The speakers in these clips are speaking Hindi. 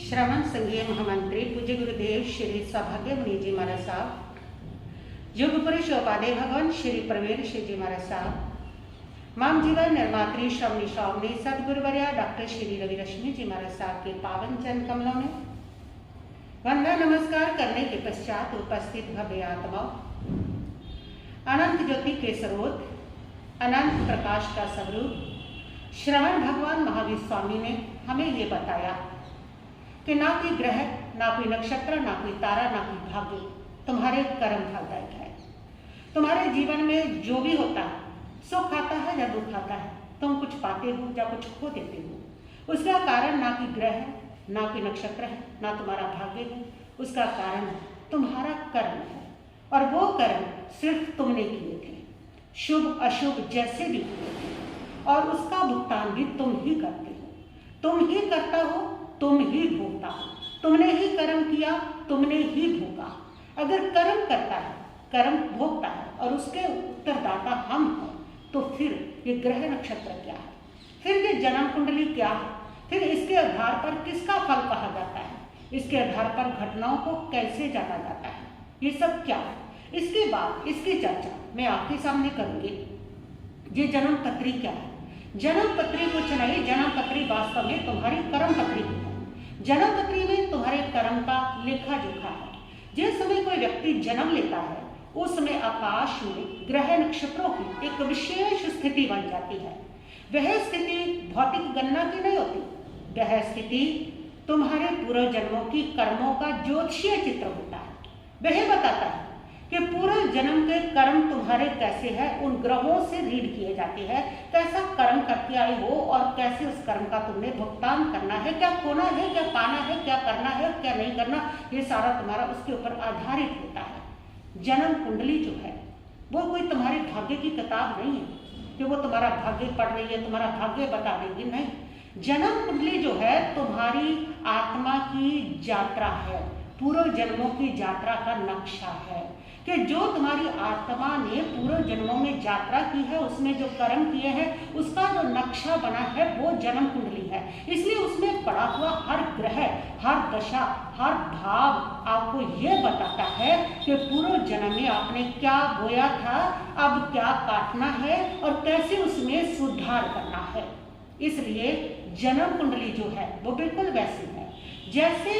श्रवण संघीय महामंत्री पूज्य गुरुदेव श्री सौभाग्य मुनि जी महाराज साहब, युगपुरी शोपादे भगवान श्री प्रवीण श्री जी महाराज साहब, माम जीवन निर्मात्री श्रवणी स्वामी सदगुरुवर्या डॉक्टर श्री रवि रश्मि जी महाराज साहब के पावन चरण कमलों में वंदना नमस्कार करने के पश्चात उपस्थित भव्य आत्मा, अनंत ज्योति के स्रोत, अनंत प्रकाश का स्वरूप श्रवण भगवान महावीर स्वामी ने हमें ये बताया कि ना कोई ग्रह, ना कोई नक्षत्र, ना कोई तारा, ना कोई भाग्य तुम्हारे कर्म फलदायक है। तुम्हारे जीवन में जो भी होता है, सुख आता है या दुख आता है, तुम कुछ पाते हो या कुछ खो देते हो, उसका कारण ना कोई ग्रह है, ना कोई नक्षत्र है, ना तुम्हारा भाग्य है, उसका कारण तुम्हारा कर्म है। और वो कर्म सिर्फ तुमने किए थे, शुभ अशुभ जैसे भी किए थे, और उसका भुगतान भी तुम ही करते हो, तुम ही करता हो, तुम ही भोगता हो। तुमने ही कर्म किया, तुमने ही भोगा। अगर कर्म करता है, कर्म भोगता है और उसके उत्तरदाता हम हैं, तो फिर ये ग्रह नक्षत्र क्या है, फिर ये जन्म कुंडली क्या है, फिर इसके आधार पर किसका फल कहा जाता है, इसके आधार पर घटनाओं को कैसे जाना जाता है, ये सब क्या है। इसके बाद इसकी चर्चा मैं आपके सामने करूंगी। ये जन्म पत्री क्या है? जन्म पत्री कुछ नहीं, जन्म पत्री वास्तव में तुम्हारी कर्म पत्री है। जन्म पत्री में तुम्हारे कर्म का लेखा जोखा है। जिस समय कोई व्यक्ति जन्म लेता है, उस समय आकाश में ग्रह नक्षत्रों की एक विशेष स्थिति बन जाती है। वह स्थिति भौतिक गणना की नहीं होती, वह स्थिति तुम्हारे पूर्व जन्मों की कर्मों का ज्योतिषीय चित्र होता है। वह बताता है कि पूर्व जन्म के कर्म तुम्हारे कैसे हैं, उन ग्रहों से रीड किए जाते हैं, कैसा कर्म करके आए हो और कैसे उस कर्म का तुमने भुगतान करना है, क्या खोना है, क्या पाना है, क्या करना है, क्या नहीं करना, ये सारा तुम्हारा उसके ऊपर आधारित होता है। जन्म कुंडली जो है वो कोई तुम्हारे भाग्य की किताब नहीं है कि वो तुम्हारा भाग्य पढ़ रही है, तुम्हारा भाग्य बता देगी, नहीं। जन्म कुंडली जो है तुम्हारी आत्मा की यात्रा है, पूर्व जन्मों की यात्रा का नक्शा है कि जो तुम्हारी आत्मा ने पूर्व जन्मों में यात्रा की है, उसमें जो कर्म किए हैं, उसका जो नक्शा बना है वो जन्म कुंडली है। इसलिए उसमें पड़ा हुआ हर ग्रह, हर दशा, हर भाव आपको ये बताता है कि पूर्व जन्म में आपने क्या बोया था, अब क्या काटना है और कैसे उसमें सुधार करना है। इसलिए जन्म कुंडली जो है वो बिल्कुल वैसी है जैसे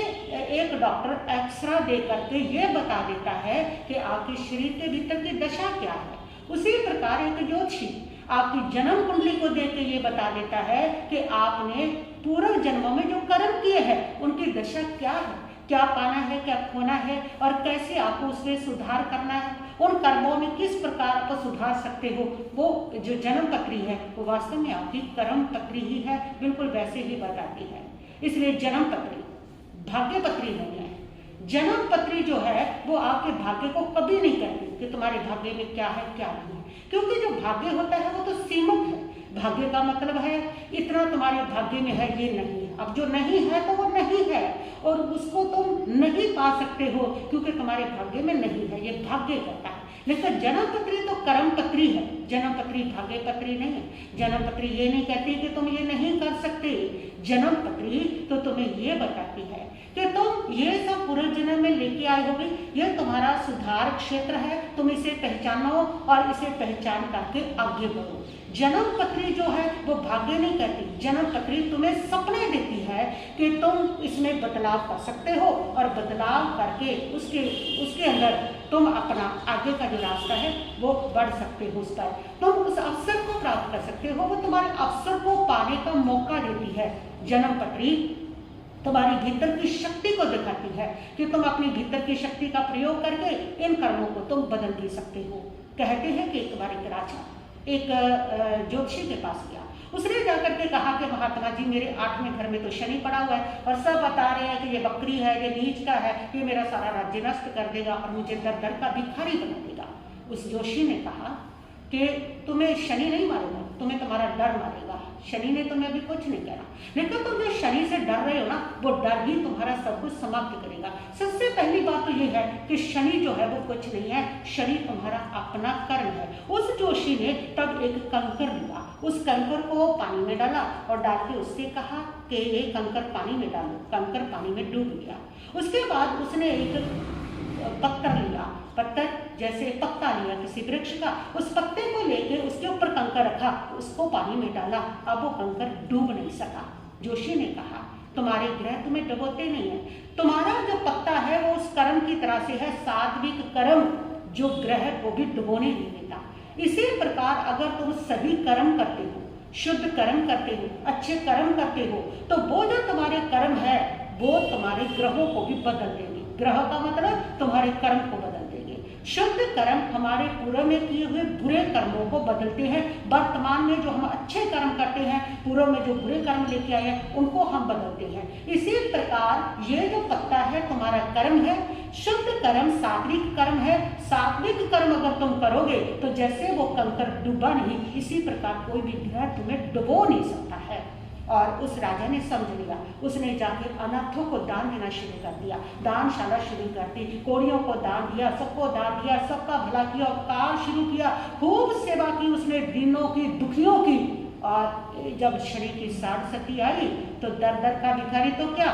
एक डॉक्टर एक्सरा दे करके ये बता देता है कि आपके शरीर के भीतर की दशा क्या है, उसी प्रकार एक ज्योतिषी आपकी जन्म कुंडली को देख के ये बता देता है कि आपने पूर्व जन्मों में जो कर्म किए हैं उनकी दशा क्या है, क्या पाना है, क्या खोना है और कैसे आपको उसमें सुधार करना है, उन कर्मों में किस प्रकार को सुधार सकते हो। वो जो जन्म पत्री है वो वास्तव में आपकी कर्म पत्री ही है, बिल्कुल वैसे ही बताती है। इसलिए जन्म पत्री भाग्य पत्री नहीं है। जन्म पत्री जो है वो आपके भाग्य को कभी नहीं कहती कि तुम्हारे भाग्य में क्या है क्या नहीं है, क्योंकि जो भाग्य होता है वो तो सीमित है। भाग्य का मतलब है इतना तुम्हारे भाग्य में है, ये नहीं है। अब जो नहीं है तो वो नहीं है और उसको तुम नहीं पा सकते हो क्योंकि तुम्हारे भाग्य में नहीं है, ये भाग्य कहता है। लेकिन जन्म पत्री तो कर्म पत्री है, जन्म पत्री भाग्य पत्री नहीं है। जन्म पत्री ये नहीं कहती कि तुम ये नहीं कर सकते, जन्म पत्री तो तुम्हें ये बताती है कि तुम ये सब पूर्व जन्म में लेके आए होगे, ये तुम्हारा सुधार क्षेत्र है, तुम इसे पहचानो और इसे पहचान करके आगे बढ़ो। जन्म पत्री जो है वो भाग्य नहीं कहती, जन्म पत्री तुम्हें सपने देती है कि तुम इसमें बदलाव कर सकते हो और बदलाव करके उसके अंदर तुम अपना आगे का जो रास्ता है वो बढ़ सकते हो, उस पर तुम उस अवसर को प्राप्त कर सकते हो, वो तुम्हारे अवसर को पाने का मौका देती है। जन्म पत्री तुम्हारी भीतर की शक्ति को दिखाती है कि तुम अपनी भीतर की शक्ति का प्रयोग करके इन कर्मों को तुम बदल भी सकते हो। कहते हैं कि एक बार एक राजा एक ज्योतिषी के पास गया, उसने जाकर के कहा कि महात्मा जी मेरे 8वें घर में तो शनि पड़ा हुआ है और सब बता रहे हैं कि ये बकरी है, ये नीच का है, ये मेरा सारा राज्य नष्ट कर देगा और मुझे दर दर का भिखारी बना देगा। उस ज्योतिषी ने कहा कि तुम्हें शनि नहीं मारेगा, तुम्हें तुम्हारा डर मारेगा। शनि ने तुम्हें अभी कुछ नहीं करा, लेकिन तुम जो शनि से डर रहे हो ना, वो डर ही तुम्हारा सब कुछ समाप्त करेगा। सबसे पहली बात तो ये है कि शनि जो है वो कुछ नहीं है, शनि तुम्हारा अपना कर्म है। उस जोशी ने तब एक कंकर लिया, उस कंकर को पानी में डाला और डाल के उससे कहा कि ये कंकर पानी में डालो। कंकर पानी में डूब गया। उसके बाद उसने एक पत्थर लिया, पत्थर जैसे पत्ता लिया किसी वृक्ष का, उस पत्ते को लेके उसके ऊपर कंकर रखा, उसको पानी में डाला। अब वो कंकर डूब नहीं सका। जोशी ने कहा तुम्हारे ग्रह तुम्हें डुबोते नहीं है, तुम्हारा जो पत्ता है वो उस कर्म की तरह से है, सात्विक कर्म जो ग्रह को भी डुबोने नहीं देता। इसी प्रकार अगर तुम सभी कर्म करते हो, शुद्ध कर्म करते हो, अच्छे कर्म करते हो, तो वो जो तुम्हारे कर्म है वो तुम्हारे ग्रहों को भी बदल देंगे। ग्रह का मतलब तुम्हारे कर्म को बदल देंगे। शुद्ध कर्म हमारे पूर्व में किए हुए बुरे कर्मों को बदलते हैं। वर्तमान में जो हम अच्छे कर्म करते हैं, पूर्व में जो बुरे कर्म लेके आए हैं, उनको हम बदलते हैं। इसी प्रकार ये जो पत्ता है तुम्हारा कर्म है, शुद्ध कर्म सात्विक कर्म है। सात्विक कर्म अगर तुम करोगे तो जैसे वो कंकर डूबा नहीं, इसी प्रकार कोई भी ग्रह तुम्हें डुबो नहीं सकता है। और उस राजा ने समझ लिया, उसने जाके अनाथों को दान देना शुरू कर दिया, दानशाला शुरू कर दी, कोड़ियों को दान दिया, सबको दान दिया, सबका भला किया, उपकार शुरू किया, खूब सेवा की उसने, दीनों की, दुखियों की। और जब शनि की साढ़ सती आई तो दर दर का भिखारी तो क्या,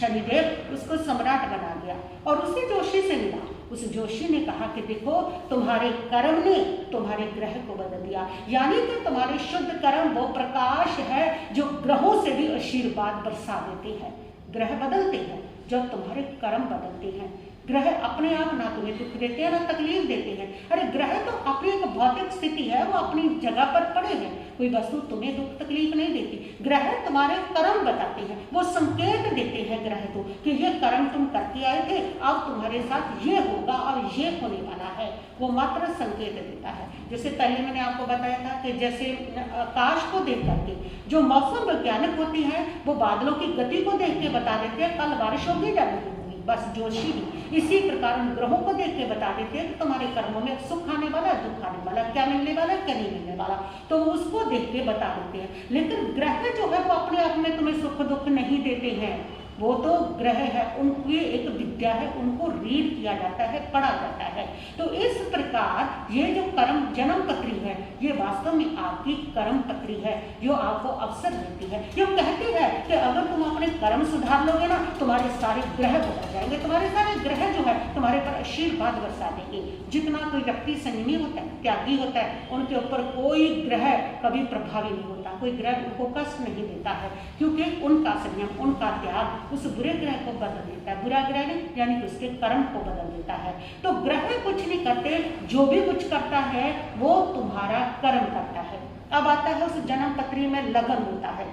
शनिदेव उसको सम्राट बना दिया। और उसी जोशी से मिला, उस जोशी ने कहा कि देखो तुम्हारे कर्म ने तुम्हारे ग्रह को बदल दिया, यानी कि तुम्हारे शुद्ध कर्म वो प्रकाश है जो ग्रहों से भी आशीर्वाद बरसा देते हैं। ग्रह बदलते हैं जब तुम्हारे कर्म बदलते हैं। ग्रह अपने आप ना तुम्हें दुख देते हैं ना तकलीफ देते हैं। अरे ग्रह तो अपनी एक भौतिक स्थिति है, वो अपनी जगह पर पड़े हैं, कोई वस्तु तुम्हें दुख तकलीफ नहीं देती। ग्रह तुम्हारे कर्म बताते हैं, वो संकेत देते हैं ग्रह को कि ये कर्म तुम करके आए थे, अब तुम्हारे साथ ये होगा और ये होने वाला है। वो मात्र संकेत देता है। जैसे पहले मैंने आपको बताया था कि जैसे आकाश को देख करके जो मौसम वैज्ञानिक होती हैं वो बादलों की गति को देख के बता देते हैं कल बारिश होगी या नहीं होगी। बस जोशी भी इसी प्रकार उन ग्रहों को देख के बता देते हैं कि तुम्हारे कर्मों में सुख आने वाला है, दुख आने वाला, क्या मिलने वाला है, क्या नहीं मिलने वाला, तो उसको देख के बता देते हैं। लेकिन ग्रह जो है वो अपने आप में तुम्हें सुख दुख नहीं देते हैं, वो तो ग्रह है, उनकी एक विद्या है, उनको रीड किया जाता है, पढ़ा जाता है। तो इस प्रकार ये जो कर्म जन्म पत्री है ये वास्तव में आपकी कर्म पत्री है जो आपको अवसर देती है। जो कहती है कि अगर तुम अपने कर्म सुधार लोगे ना, तुम्हारे सारे ग्रह बदल जाएंगे, तुम्हारे सारे ग्रह जो है तुम्हारे पर आशीर्वाद बरसा देंगे। जितना कोई व्यक्ति संयमी होता है, त्यागी होता है, उनके ऊपर कोई ग्रह कभी प्रभावी नहीं होता, कोई ग्रह उनको कष्ट नहीं देता है, क्योंकि उनका संयम, उनका त्याग उस बुरे ग्रह को बदल देता है। बुरा ग्रह नहीं यानी कि उसके कर्म को बदल देता है। तो ग्रह कुछ नहीं करते, जो भी कुछ करता है वो तुम्हारा कर्म करता है। अब आता है उस जन्म पत्री में लगन होता है।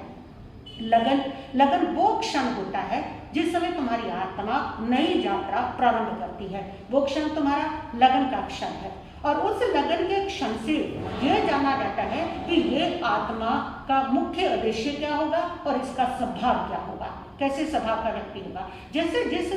लगन वो क्षण होता है जिस समय तुम्हारी आत्मा नई यात्रा प्रारंभ करती है, वो क्षण तुम्हारा लगन का क्षण है। और उस लगन के क्षण से यह जाना जाता है कि ये आत्मा का मुख्य उद्देश्य क्या होगा और इसका स्वभाव क्या होगा, कैसे स्वभाव का व्यक्ति होगा। जैसे जिस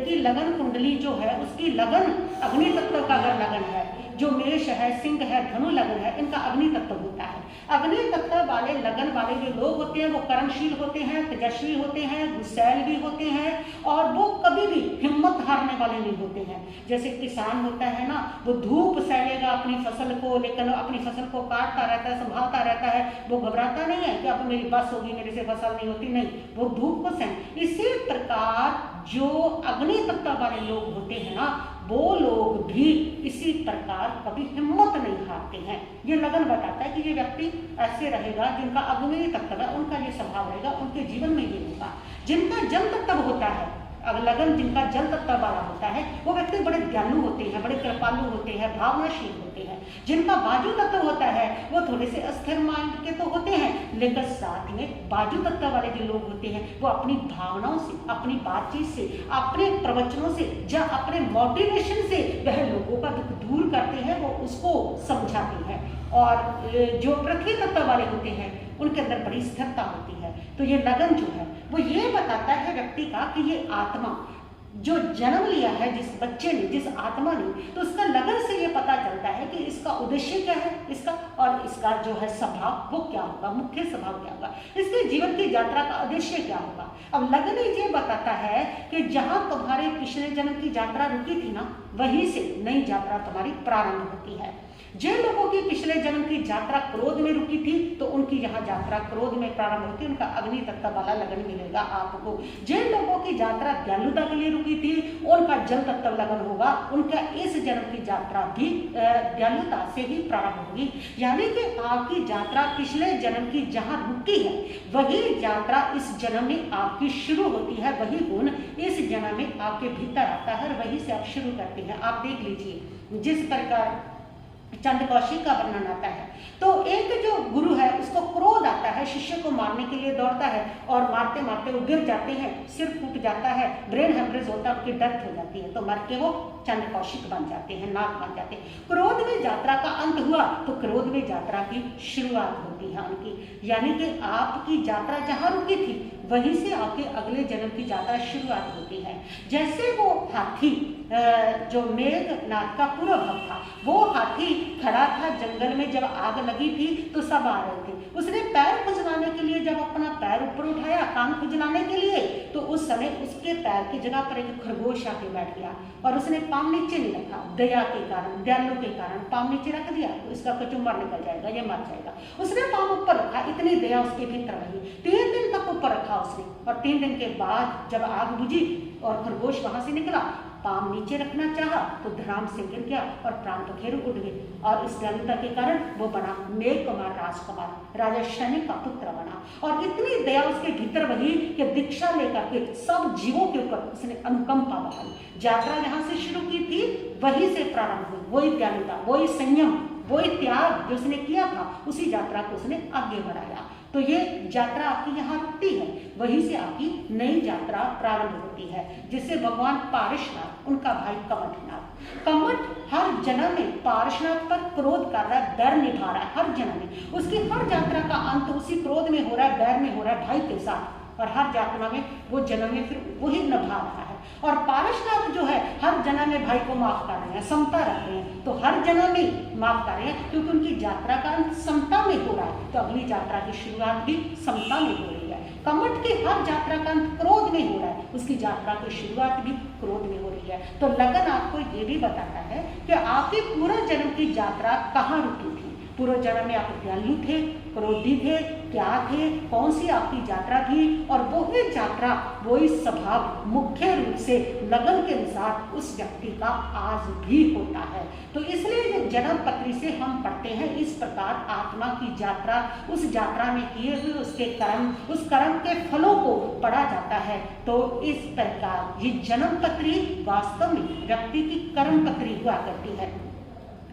की लगन कुंडली जो है उसकी लगन अग्नि तत्व का अगर लगन है, जो मेष है, सिंह है, धनु लगन है, इनका अग्नि तत्व होता है। अग्नि तत्व वाले लगन वाले जो लोग होते हैं वो कर्मशील होते हैं, तेजस्वी होते हैं, गुस्सैल भी होते हैं और वो कभी भी हिम्मत हारने वाले नहीं होते हैं। जैसे किसान होता है ना, वो धूप सहलेगा अपनी फसल को, लेकिन अपनी फसल को काटता रहता है, संभालता रहता है, वो घबराता नहीं है कि अब मेरी बस होगी, मेरे से फसल नहीं होती, नहीं, वो धूप को सहन। इसी प्रकार जो अग्नि तत्व वाले लोग होते हैं ना, वो लोग भी इसी प्रकार कभी हिम्मत नहीं हारते हैं। ये लगन बताता है कि ये व्यक्ति ऐसे रहेगा, जिनका अग्नि तत्व है उनका ये स्वभाव रहेगा, उनके जीवन में ये होगा। जिनका जल तत्व होता है, लगन जिनका जल तत्व वाला होता है, वो व्यक्ति बड़े दयालु होते हैं, बड़े कृपालु होते हैं, भावनाशील होते हैं। जिनका बाजू तत्व होता है वो थोड़े से अस्थिर माइंड के तो होते हैं, लेकिन साथ में बाजू तत्व वाले जो लोग होते हैं वो अपनी भावनाओं से, अपनी बातचीत से, अपने प्रवचनों से या अपने मोटिवेशन से वह लोगों का दुख दूर करते हैं, वो उसको समझाते हैं। और जो पृथ्वी तत्व वाले होते हैं उनके अंदर बड़ी स्थिरता होती है। तो ये लगन जो है वो ये बताता है व्यक्ति का कि ये आत्मा जो जन्म लिया है जिस बच्चे ने, जिस आत्मा ने, तो उसका लगन से ये पता चलता है कि इसका उद्देश्य क्या है इसका, और इसका जो है स्वभाव वो क्या होगा, मुख्य स्वभाव क्या होगा, इसके जीवन की यात्रा का उद्देश्य क्या होगा। अब लगन ये बताता है कि जहां तुम्हारे पिछले जन्म की यात्रा रुकी थी ना, वहीं से नई यात्रा तुम्हारी प्रारंभ होती है। जिन लोगों की पिछले जन्म की यात्रा क्रोध में रुकी थी, तो उनकी यहाँ यात्रा क्रोध में प्रारंभ होती है, उनका अग्नि तत्व वाला लगन मिलेगा आपको। जिन लोगों की यात्रा दयालुता के लिए रुकी थी, उनका जल तत्व लगन होगा, उनका इस जन्म की यात्रा भी दयालुता से ही प्रारंभ होगी। यानी कि आपकी यात्रा पिछले जन्म की जहाँ रुकी है, वही यात्रा इस जन्म में आपकी शुरू होती है, वही गुण इस जन्म में आपके भीतर आता है, वही से आप शुरू करते हैं। आप देख लीजिए, जिस प्रकार चंद्र कौशिक का वर्णन आता है, तो एक जो गुरु है उसको क्रोध आता है, शिष्य को मारने के लिए दौड़ता है और मारते मारते वो गिर जाते हैं, सिर फूट जाता है, ब्रेन हेमरेज होता है, उनकी डेथ हो जाती है, तो मर के वो चंद्र कौशिक बन जाते हैं, नाग बन जाते हैं। क्रोध में यात्रा का अंत हुआ तो क्रोध में यात्रा की शुरुआत होती है उनकी। यानी कि आपकी यात्रा जहाँ रुकी थी वहीं से आपके अगले जन्म की यात्रा शुरुआत होती है। जैसे वो हाथी जो मेघनाथ का पूर्व भक्त था, वो हाथी खड़ा था जंगल में, जब आग लगी थी तो सब आ रहे थे, उसने पैर खुजलाने के लिए जब अपना पैर ऊपर उठाया कान खुजलाने के लिए, तो उस समय उसके पैर की जगह पर एक खरगोश आके बैठ गया और उसने पाँव नीचे नहीं रखा, दया के कारण, दयालु के कारण पाँव नीचे रख दिया तो इसका कचुम्बर निकल जाएगा, ये मर जाएगा। उसने पाँव ऊपर रखा, इतनी दया उसके भीतर रही, 3 दिन तक ऊपर रखा उसने, और 3 दिन के बाद जब आग बुझी और खरगोश वहां से निकला, पाँव नीचे रखना चाहा तो धड़ाम से गिर गया और प्राण पखेरु उड़ गए, और इस दयालुता के कारण वो बना मेघ कुमार, राजकुमार, राजा शनि का पुत्र बना। और इतनी दया उसके भीतर बही कि दीक्षा लेकर के सब जीवों के ऊपर उसने अनुकंपा बहाई। यात्रा जहाँ से शुरू की थी वहीं से प्रारंभ हुई, वही दयालुता, वही संयम, वही त्याग जो उसने किया था, उसी यात्रा को उसने आगे बढ़ाया। तो ये यात्रा आपकी यहाँ रुकती है, वहीं से आपकी नई यात्रा प्रारंभ होती है। जिससे भगवान पारशनाथ, उनका भाई कमठनाथ, कमठ हर जन्म में पारशनाथ पर क्रोध कर रहा है, डर निभा रहा है हर जन्म में, उसकी हर यात्रा का अंत उसी क्रोध में हो रहा है, डर में हो रहा है भाई के साथ, और हर यात्रा में वो जन्म में फिर वही निभा रहा है। और पारशनाथ जो है हर जन्म में भाई को माफ कर रहे हैं, समता रख रहे हैं, तो हर जन्म में माफ कर रहे हैं क्योंकि उनकी यात्रा का अंत समता में हो रहा है, तो अगली यात्रा की शुरुआत भी समता में हो रही है। कमठ की हर यात्रा का अंत क्रोध में हो रहा है, उसकी यात्रा की शुरुआत भी क्रोध में हो रही है। तो लगन आपको ये भी बताता है कि आपकी पूरा जन्म की यात्रा कहाँ रुकी थी। पूर्व जन्म में आप दयालु थे, क्रोधी थे, क्या थे, कौन सी आपकी यात्रा थी, और वही यात्रा, वही स्वभाव मुख्य रूप से लगन के अनुसार उस व्यक्ति का आज भी होता है। तो इसलिए जन्म पत्री से हम पढ़ते हैं इस प्रकार आत्मा की यात्रा, उस यात्रा में किए हुए उसके कर्म, उस कर्म के फलों को पढ़ा जाता है। तो इस प्रकार ये जन्म पत्री वास्तव में व्यक्ति की कर्म पत्री हुआ करती है।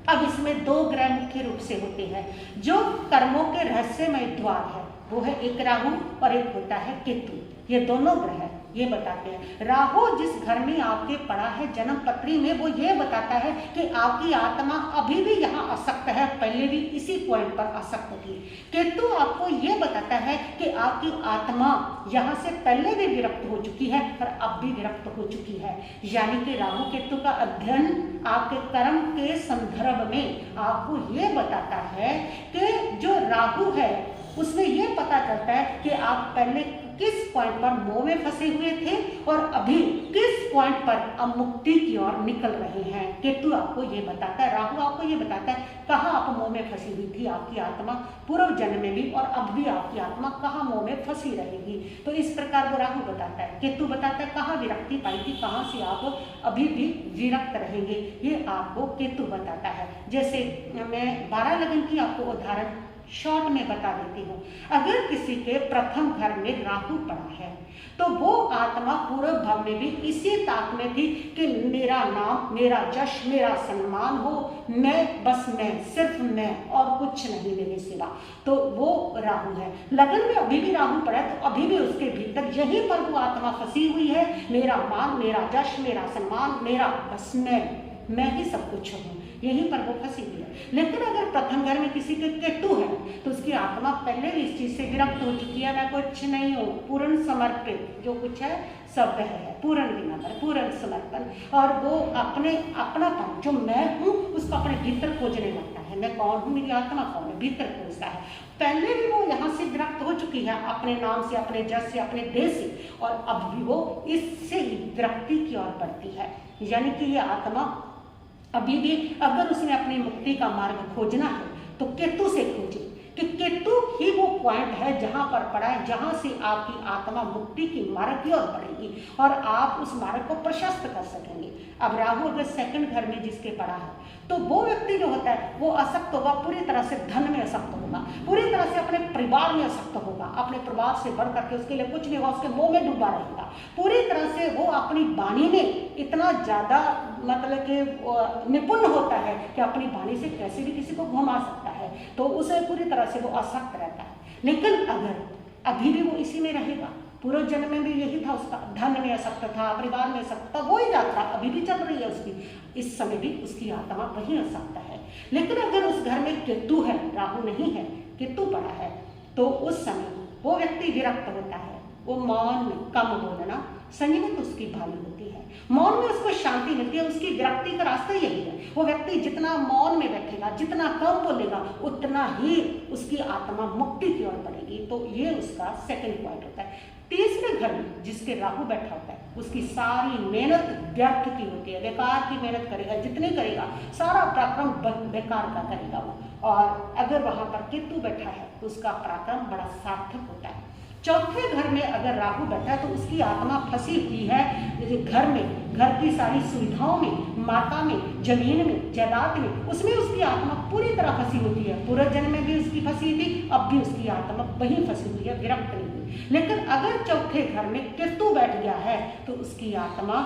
अब इसमें 2 ग्रह मुख्य रूप से होते हैं जो कर्मों के रहस्यमय द्वार है, वो है एक राहु और एक होता है केतु। ये दोनों ग्रह ये बताते हैं। राहु जिस घर में आपके पड़ा है जन्म पत्री में, वो ये बताता है कि आपकी आत्मा अभी भी यहाँ आसक्त है, पहले भी इसी पॉइंट पर आसक्त थी। केतु आपको ये बताता है कि आपकी आत्मा यहाँ से पहले भी विरक्त हो चुकी है और अब भी विरक्त हो चुकी है। यानी कि राहु केतु का अध्ययन आपके कर्म के संदर्भ में आपको ये बताता है कि जो राहु है उसमें ये पता चलता है कि आप पहले किस पॉइंट पर मोह में फंसे हुए थे और अभी किस पॉइंट पर अब मुक्ति की ओर निकल रहे हैं। केतु आपको ये बताता है, राहु आपको ये बताता है कहाँ आप मोह में फंसी हुई थी आपकी आत्मा पूर्व जन्म में भी, और अब भी आपकी आत्मा कहाँ मोह में फंसी रहेगी। तो इस प्रकार वो राहु बताता है। केतु बताता है कहाँ विरक्ति पाई थी, कहाँ से आप अभी भी विरक्त रहेंगे, ये आपको केतु बताता है। जैसे मैं 12 लगन की आपको उदाहरण शॉर्ट में बता देती हूँ। अगर किसी के प्रथम घर में राहु पड़ा है तो वो आत्मा पूर्व भाव में भी इसी ताक में थी कि मेरा नाम, मेरा यश, मेरा सम्मान हो, मैं बस मैं, सिर्फ मैं और कुछ नहीं मेरे सिवा। तो वो राहु है। लगन में अभी भी राहु पड़ा है तो अभी भी उसके भीतर यहीं पर वो आत्मा फंसी हुई है। मेरा मान, मेरा यश, मेरा सम्मान, मेरा बस मैं ही सब कुछ हूँ। यहीं पर वो फंसी हुई है। लेकिन अगर प्रथम घर में किसी के केतु है तो उसकी आत्मा पहले ही इस चीज से विरक्त हो चुकी है, मैं कुछ नहीं हूँ, पूर्ण समर्पित, जो कुछ है सब है, पूर्ण विनम्र, पूर्ण समर्पण, और वो अपनापन जो मैं हूँ उसको अपने भीतर खोजने लगता है। मैं कौन हूँ, मेरी आत्मा कौन है, भीतर खोजता है। पहले भी वो यहाँ से विरक्त हो चुकी है, अपने नाम से, अपने जस से, अपने देश से, और अब भी वो इससे ही विरक्ति की ओर बढ़ती है। यानी कि ये आत्मा अभी भी अगर उसने अपनी मुक्ति का मार्ग खोजना है तो केतु से खोजे, कि केतु ही वो पॉइंट है जहां पर पड़ा है, जहां से आपकी आत्मा मुक्ति की मार्ग की ओर बढ़ेगी और आप उस मार्ग को प्रशस्त कर सकेंगे। अब राहु अगर सेकंड घर में जिसके पड़ा है तो वो व्यक्ति जो होता है वो असक्त होगा, पूरी तरह से धन में असक्त होगा, पूरी तरह से अपने परिवार में असक्त होगा, अपने परिवार से बढ़ करके उसके लिए कुछ नहीं होगा, उसके मोह में डूबा रहेगा, पूरी तरह से वो अपनी वाणी में इतना ज्यादा मतलब कि निपुण होता है कि अपनी वाणी से कैसे भी किसी को घुमा सकता है, तो उसे पूरी तरह से वो असक्त रहता है। लेकिन अगर अभी भी वो इसी में रहेगा, पूर्व जन्म में भी यही था उसका, धन में असक्त था, परिवार में असक्त था, वही यात्रा अभी भी चल रही है उसकी, इस समय भी उसकी आत्मा वही असक्त है। लेकिन अगर उस घर में केतु है, राहु नहीं है, केतु पड़ा है, तो उस समय वो व्यक्ति विरक्त होता है, वो मौन में कम बोलना, संयमित उसकी भाली होती है, मौन में उसको शांति मिलती है। उसकी विरक्ति का रास्ता यही है, वो व्यक्ति जितना मौन में बैठेगा, जितना कम बोलेगा, उतना ही उसकी आत्मा मुक्ति की ओर बढ़ेगी। तो ये उसका सेकंड पॉइंट होता है। तीसरे घर में जिसके राहु बैठा होता है उसकी सारी मेहनत व्यर्थ की होती है, बेकार की मेहनत करेगा, जितनी करेगा सारा पराक्रम बेकार का करेगा वो। और अगर वहां पर केतु बैठा है तो उसका पराक्रम बड़ा सार्थक होता है। चौथे घर में अगर राहु बैठा है तो उसकी आत्मा फंसी हुई है घर में, घर की सारी सुविधाओं में, माता में, जमीन में, जायदाद में, उसमें उसकी आत्मा पूरी तरह फंसी होती है। पूर्व जन्म में भी उसकी फंसी थी, अब भी उसकी आत्मा वहीं फंसी हुई है, विरक्त नहीं हुई। लेकिन अगर चौथे घर में केतु बैठ गया है तो उसकी आत्मा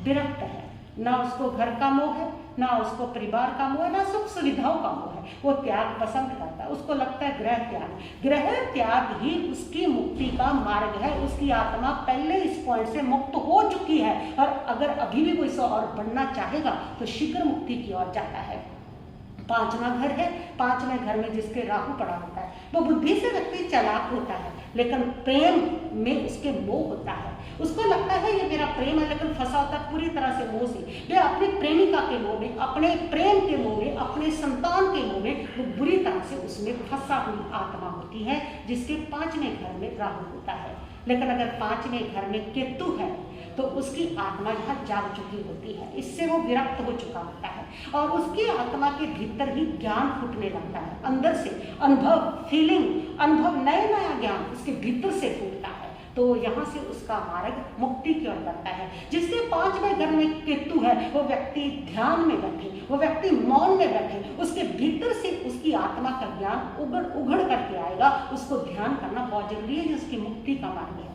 विरक्त है, ना उसको घर का मोह है, ना उसको परिवार का मोह है, ना सुख सुविधाओं का मोह है, वो त्याग पसंद करता है, उसको लगता है ग्रह त्याग ही उसकी मुक्ति का मार्ग है। उसकी आत्मा पहले इस पॉइंट से मुक्त हो चुकी है, और अगर अभी भी कोई और बढ़ना चाहेगा तो शीघ्र मुक्ति की ओर जाता है। पांचवा घर है, पांचवें घर में जिसके राहु पड़ा होता है वो बुद्धि से व्यक्ति चालाक होता है, लेकिन प्रेम में उसके मोह होता है। उसको लगता है ये मेरा प्रेम है, लेकिन फंसा होता है पूरी तरह से मोह से। वे अपनी प्रेमिका के मोह में, अपने प्रेम के मोह में, अपने संतान के मोह में, वो बुरी तरह से उसमें फंसा हुई आत्मा होती है जिसके पांचवें घर में राहु होता है। लेकिन अगर पांचवें घर में केतु है तो उसकी आत्मा यहाँ जाग चुकी होती है, इससे वो विरक्त हो चुका होता है, और उसकी आत्मा के भीतर ही ज्ञान फूटने लगता है, अंदर से अनुभव, फीलिंग, अनुभव, नया ज्ञान उसके भीतर से फूटता है। तो यहाँ से उसका मार्ग मुक्ति की ओर बढ़ता है। जिसके पांचवें घर में केतु है वो व्यक्ति ध्यान में बैठे, वो व्यक्ति मौन में बैठे, उसके भीतर से उसकी आत्मा का ज्ञान उघड़ करके आएगा। उसको ध्यान करना बहुत जरूरी है, जिसकी मुक्ति का मार्ग है।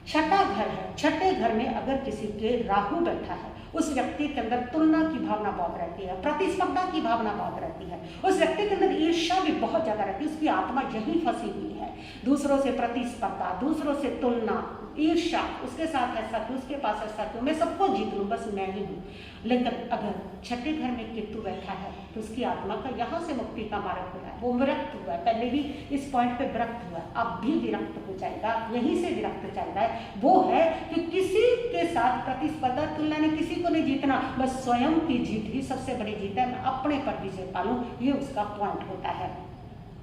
छठा घर है, छठे घर में अगर किसी के राहु बैठा है उस व्यक्ति के अंदर तुलना की भावना बहुत रहती है, प्रतिस्पर्धा की भावना बहुत रहती है, उस व्यक्ति के अंदर ईर्ष्या भी बहुत ज्यादा रहती है। उसकी आत्मा यही फंसी हुई है, दूसरों से प्रतिस्पर्धा, दूसरों से तुलना, ईर्ष्या, उसके साथ ऐसा क्यों, उसके पास ऐसा क्यों, मैं सबको जीत लूं, बस मैं ही हूँ। लेकिन अगर छठे घर में केतु बैठा है तो उसकी आत्मा का यहाँ से मुक्ति का मार्ग हो रहा है। वो विरक्त हुआ है, पहले भी इस पॉइंट पे विरक्त हुआ है, अब भी विरक्त हो जाएगा, यहीं से विरक्त चल रहा है। वो है कि किसी के साथ प्रतिस्पर्धा, तुलना ने किसी को नहीं जीतना, बस स्वयं की जीत ही सबसे बड़ी जीत है, मैं अपने पर विजय पालूं, ये उसका पॉइंट होता है।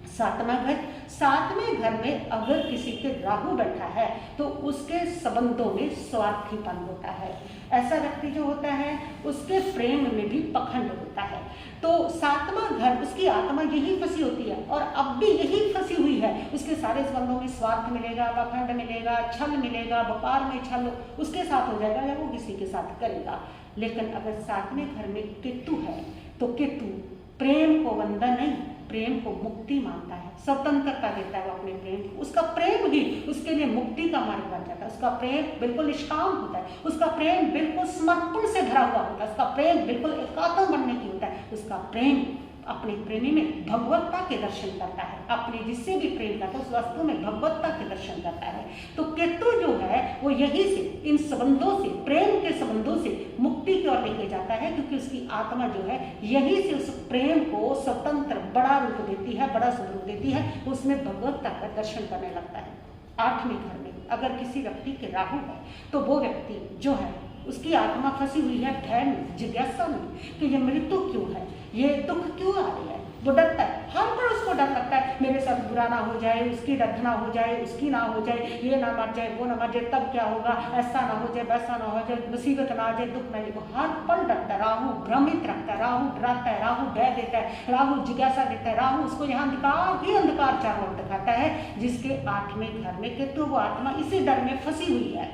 सातवां घर, सातवें घर में अगर किसी के राहु बैठा है तो उसके संबंधों में स्वार्थीपन होता है। ऐसा व्यक्ति जो होता है उसके प्रेम में भी पखंड होता है। तो सातवां घर, उसकी आत्मा यही फंसी होती है और अब भी यही फंसी हुई है। उसके सारे संबंधों में स्वार्थ मिलेगा, पखंड मिलेगा, छल मिलेगा, व्यापार में छल उसके साथ हो जाएगा या वो किसी के साथ करेगा। लेकिन अगर सातवें घर में केतु है तो केतु प्रेम को वंदन नहीं, प्रेम को मुक्ति मानता है, स्वतंत्रता देता है वो अपने प्रेम को। उसका प्रेम ही उसके लिए मुक्ति का मार्ग बन जाता है। उसका प्रेम बिल्कुल निष्काम होता है, उसका प्रेम बिल्कुल समर्पण से भरा हुआ होता है, उसका प्रेम बिल्कुल एकात्म बनने की होता है, उसका प्रेम अपने प्रेमी में भगवत्ता के दर्शन करता है, अपने जिससे भी प्रेम करता है उस वस्तु में भगवत्ता के दर्शन करता है। तो केतु जो है वो यही से, इन संबंधों से, प्रेम के संबंधों से मुक्ति की ओर लेके जाता है, क्योंकि उसकी आत्मा जो है यही से उस प्रेम को स्वतंत्र बड़ा रूप देती है, बड़ा स्वरूप देती है, उसमें भगवत्ता का दर्शन करने लगता है। 8वें घर में अगर किसी व्यक्ति के राहु है तो वो व्यक्ति जो है उसकी आत्मा फंसी हुई है भय में, जिज्ञासा में कि ये मृत्यु क्यों है, ये दुख क्यों आ रही है। वो डरता है, हर पर उसको डर लगता है मेरे साथ बुरा ना हो जाए, उसकी डेथ ना हो जाए, उसकी ना हो जाए, ये ना मर जाए, वो ना मर जाए, तब क्या होगा, ऐसा ना हो जाए, वैसा ना हो जाए, मुसीबत ना आ जाए, दुख ना। वो हर पल डरता है। राहु भ्रमित रखता है, राहु डराता है, राहु भय देता है, राहु जिज्ञासा देता है, राहु उसको यहाँ अंधकार ही अंधकार चारों ओर दिखाता है। जिसके 8वें घर में केतु, वो आत्मा इसी डर में फंसी हुई है।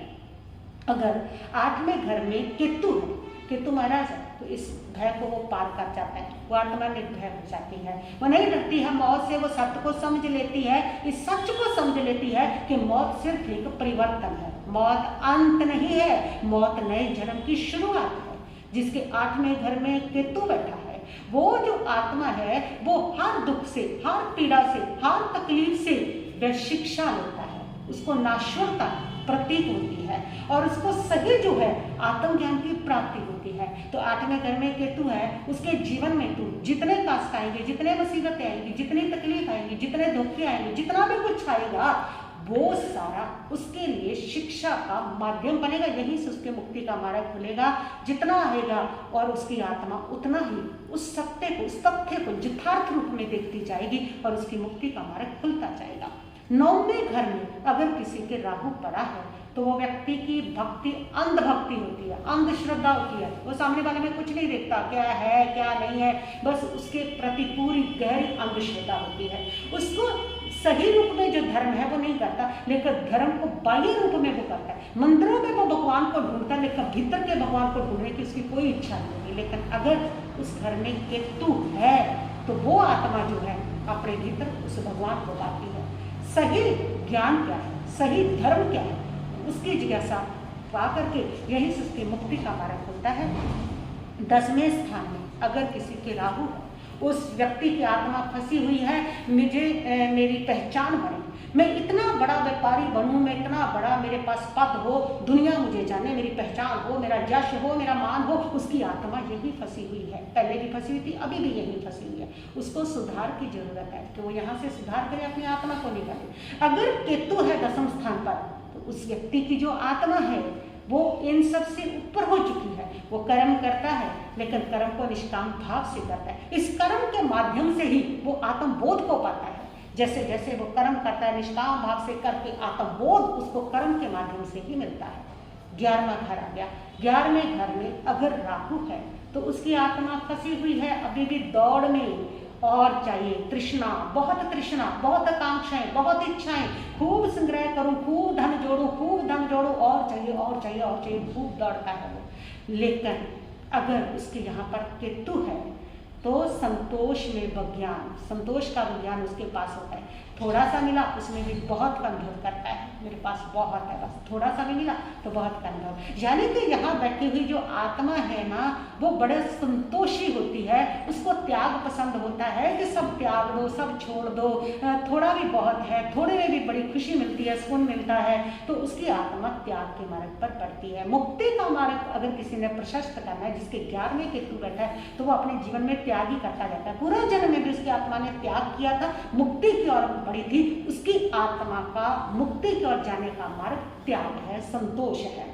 अगर 8वें घर में केतु है, केतु महाराज है, तो इस भय को वो पार कर जाता है, वो आत्मा निर्भय हो जाती है, वो नहीं डरती है मौत से, वो सत्य को समझ लेती है, इस सच को समझ लेती है कि मौत सिर्फ एक परिवर्तन है, मौत अंत नहीं है, मौत नए जन्म की शुरुआत है। जिसके 8वें घर में केतु बैठा है, वो जो आत्मा है वो हर दुख से, हर पीड़ा से, हर तकलीफ से वह शिक्षा लेता है, उसको नाश्वरता प्रतीक होती है और उसको सही जो है आत्मज्ञान की प्राप्ति होती है। तो 8वें घर में केतु है, उसके जीवन में तो जितने कष्ट आएंगे, जितने मुसीबतें आएंगी, जितनी तकलीफ आएंगी, जितने धोखे आएंगे, जितना भी कुछ आएगा, वो सारा उसके लिए शिक्षा का माध्यम बनेगा, यहीं से उसके मुक्ति का मार्ग खुलेगा। जितना आएगा और उसकी आत्मा उतना ही उस सत्य को, उस तथ्य को यथार्थ रूप में देखती जाएगी और उसकी मुक्ति का मार्ग खुलता जाएगा। 9वें घर में अगर किसी के राहु पड़ा है तो वो व्यक्ति की भक्ति अंधभक्ति होती है, अंधश्रद्धा होती है। वो सामने वाले में कुछ नहीं देखता, क्या है क्या नहीं है, बस उसके प्रति पूरी गहरी अंधश्रद्धा होती है। उसको सही रूप में जो धर्म है वो नहीं करता, लेकिन धर्म को बाह्य रूप में वो करता है। मंदिरों में वो भगवान को ढूंढता है, लेकिन भीतर के भगवान को ढूंढने की उसकी कोई इच्छा नहीं होती। लेकिन अगर उस घर में केतु है तो वो आत्मा जो है अपने भीतर उस भगवान को पाती है। सही ज्ञान क्या है, सही धर्म क्या है, उसकी जिज्ञासा पा करके यही से उसकी मुक्ति का मार्ग खुलता है। 10वें स्थान में अगर किसी के राहु है, उस व्यक्ति की आत्मा फंसी हुई है, मुझे मेरी पहचान बने, मैं इतना बड़ा व्यापारी बनूं, मैं इतना बड़ा मेरे पास पद हो, दुनिया मुझे जाने, मेरी पहचान हो, मेरा यश हो, मेरा मान हो, उसकी आत्मा यही फंसी हुई है। पहले भी फंसी हुई थी, अभी भी यही फंसी हुई है। उसको सुधार की जरूरत है कि वो यहाँ से सुधार करे, अपनी आत्मा को निकाले। अगर केतु है 10वें स्थान पर तो उस व्यक्ति की जो आत्मा है वो इन सब से ऊपर हो चुकी है। वो कर्म करता है, लेकिन कर्म को निष्काम भाव से करता है। इस कर्म के माध्यम से ही वो आत्मबोध को पाता है। जैसे जैसे वो कर्म करता है निष्काम भाव से करके, आत्मबोध उसको कर्म के माध्यम से ही मिलता है। 11वां घर आ गया। 11वें घर में अगर राहु है तो उसकी आत्मा फंसी हुई है अभी भी दौड़ में, और चाहिए, तृष्णा, बहुत आकांक्षाएं, बहुत इच्छाएं, खूब संग्रह करूं, खूब धन जोड़ूं, और चाहिए और चाहिए और चाहिए, खूब दौड़ता है वो। लेकिन अगर उसके यहाँ पर केतु है तो संतोष में विज्ञान, संतोष का विज्ञान उसके पास होता है। थोड़ा सा मिला उसमें भी बहुत अनुभव करता है, मेरे पास बहुत है, बस थोड़ा सा भी मिला तो बहुत अनुभव। यानी कि यहाँ बैठी हुई जो आत्मा है ना, वो बड़े संतोषी होती है, उसको त्याग पसंद होता है कि सब त्याग दो, सब छोड़ दो, थोड़ा भी बहुत है, थोड़े में भी बड़ी खुशी मिलती है, सुकून मिलता है, तो उसकी आत्मा त्याग के मार्ग पर बढ़ती है। मुक्ति का मार्ग अगर किसी ने प्रशस्त करना है, जिसके 11वें केतु बैठा है, तो वो अपने जीवन में त्याग ही करता रहता है। पूरा जन्म में भी उसकी आत्मा ने त्याग किया था, मुक्ति की ओर बढ़ी थी। उसकी आत्मा का मुक्ति की ओर जाने का मार्ग त्याग है, संतोष है।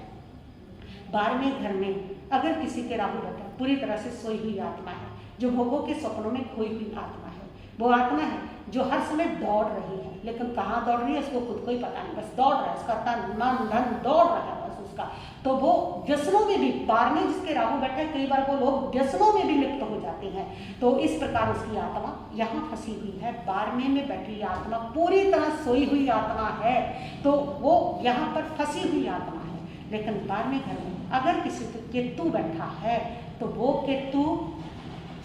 12वें घर में अगर किसी के राहु बैठा है, पूरी तरह से सोई हुई आत्मा है, जो भोगों के सपनों में खोई हुई आत्मा है। वो आत्मा है जो हर समय दौड़ रही है, लेकिन कहाँ दौड़ रही है उसको खुद को ही पता नहीं, बस दौड़ रहा है, उसका तन मन धन दौड़ रहा है बस उसका। तो वो व्यसनों में भी, 12वें जिसके राहु बैठे, कई बार वो लोग व्यसनों में भी लिप्त हो जाते हैं। तो इस प्रकार उसकी आत्मा यहाँ फंसी हुई है। 12वें में बैठी आत्मा पूरी तरह सोई हुई आत्मा है, तो वो यहाँ पर फंसी हुई आत्मा है। लेकिन 12वें घर में अगर किसी केतु बैठा है तो वो केतु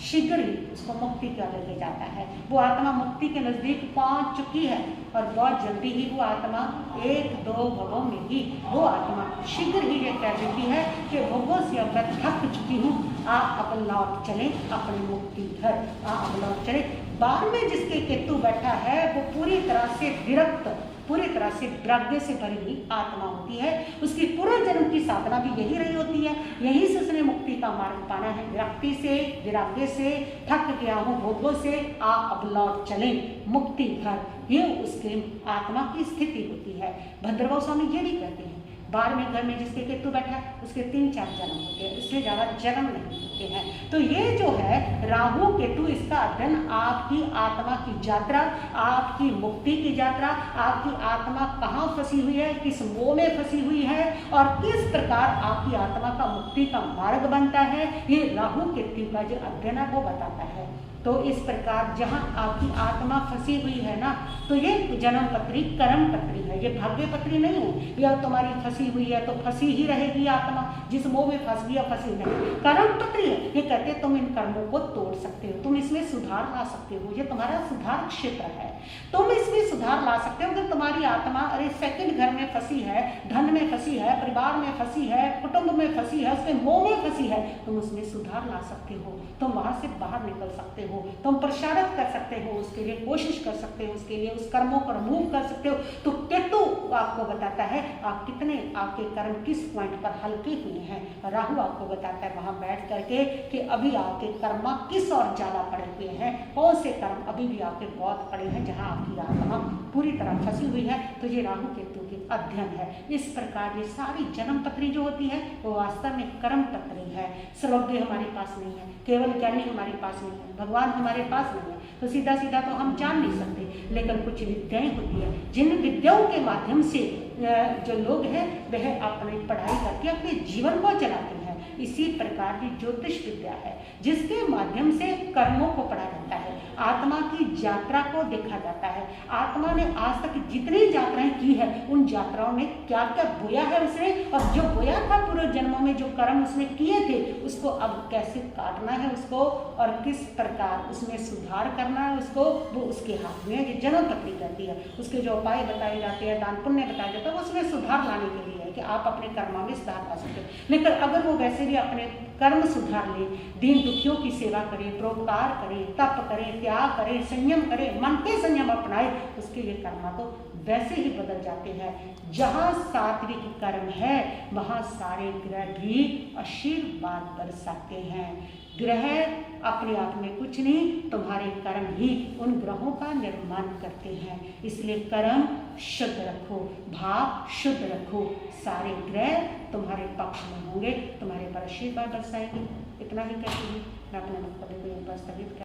शीघ्र ही उसको मुक्ति की ओर लेके जाता है। वो आत्मा मुक्ति के नज़दीक पहुंच चुकी है और बहुत जल्दी ही वो आत्मा 1-2 भवों में ही वो आत्मा शीघ्र ही ये कह देती है कि भोगों से अब मैं थक चुकी हूँ, आप अब लौट चले अपने मुक्ति घर, आप लौट चले। बाहर में जिसके केतु बैठा है वो पूरी तरह से विरक्त, पूरी तरह से वैराग्य से भरी हुई आत्मा होती है। उसकी पूर्व जन्म की साधना भी यही रही होती है, यही से उसने मुक्ति का मार्ग पाना है। विरक्ति से, वैराग्य से, थक गया हूँ भोगों से, अब लौट चले मुक्ति घर, ये उसके आत्मा की स्थिति होती है। भद्रभाव स्वामी ये भी कहते हैं 12वें घर में जिसके केतु बैठा है उसके 3-4 जन्म होते हैं, इससे ज़्यादा जन्म नहीं होते हैं। तो ये जो है राहु केतु, इसका अध्ययन आपकी आत्मा की यात्रा, आपकी मुक्ति की यात्रा, आपकी आत्मा कहाँ फंसी हुई है, किस मोह में फंसी हुई है और किस प्रकार आपकी आत्मा का मुक्ति का मार्ग बनता है, ये राहु केतु का जो अध्ययन है वो बताता है। तो इस प्रकार जहाँ आपकी आत्मा फंसी हुई है ना, तो ये जन्म पत्री कर्म पत्री है, ये भाग्य पत्री नहीं है। या तुम्हारी फंसी हुई है तो फंसी ही रहेगी आत्मा, जिस मोह में फंस गया फंसी नहीं। कर्म पत्री है, ये कहते तुम इन कर्मों को तोड़ सकते हो, तुम इसमें सुधार ला सकते हो, ये तुम्हारा सुधार क्षेत्र है, तुम इसमें सुधार ला सकते हो। अगर तुम्हारी आत्मा अरे सेकंड घर में फंसी है, धन में फंसी है, परिवार में फंसी है, कुटुंब में फंसी है, उसके मोह में फंसी है, तुम उसमें सुधार ला सकते हो, तुम वहां से बाहर निकल सकते हो, तुम प्रसारित कर सकते हो, उसके लिए कोशिश कर सकते हो, उसके लिए उस कर्मों को रिमूव कर सकते हो। तो केतु आपको बताता है आप कितने, आपके कर्म किस पॉइंट पर हल्के हुए हैं। राहु आपको बताता है वहां बैठ करके कि अभी आपके कर्म किस और ज्यादा पड़े हुए हैं, कौन से कर्म अभी भी आपके बहुत पड़े हैं जहां आपकी आत्मा पूरी तरह फंसी हुई है। तो ये राहु केतु के अध्ययन है। इस प्रकार ये सारी जन्म पत्री जो होती है वो वास्तव में कर्म पत्री है। सर्वज्ञ हमारे पास नहीं है, केवल ज्ञानी हमारे पास नहीं है, भगवान हमारे पास नहीं है, तो सीधा सीधा तो हम जान नहीं सकते। लेकिन कुछ विद्याएं होती है जिन विद्याओं के माध्यम से जो लोग हैं वह अपनी पढ़ाई करके अपने जीवन को चलाते हैं। इसी प्रकार की ज्योतिष विद्या है जिसके माध्यम से कर्मों को पढ़ा जाता है, आत्मा की यात्रा को देखा जाता है। आत्मा ने आज तक जितनी यात्राएं की है उन यात्राओं में क्या क्या बोया है उसने, और जो बोया था पूर्व जन्मों में जो कर्म उसने किए थे उसको अब कैसे काटना है उसको, और किस प्रकार उसमें सुधार करना है उसको, वो उसके हाथ में ये जन्म पत्री कहती है। उसके जो उपाय बताए जाते हैं, दान पुण्य बताया जाता है, वो उसमें सुधार लाने के लिए है कि आप अपने कर्मों में सुधार ला सकते हो। लेकिन अगर वो वैसे भी अपने कर्म सुधार ले, दीन दुखियों की सेवा करे, परोपकार करे, तप करे, त्याग करे, संयम करे, मन के संयम अपनाए, उसके लिए कर्म तो वैसे ही बदल जाते हैं। जहाँ सात्विक कर्म है वहाँ सारे ग्रह भी आशीर्वाद बरसाते हैं। ग्रह अपने आप में कुछ नहीं, तुम्हारे कर्म ही उन ग्रहों का निर्माण करते हैं। इसलिए कर्म शुद्ध रखो, भाव शुद्ध रखो, सारे ग्रह तुम्हारे पक्ष में होंगे, तुम्हारे पर आशीर्वाद बरसाएंगे। इतना ही कहती हूँ, मैं अपने वक्तव्य को स्थगित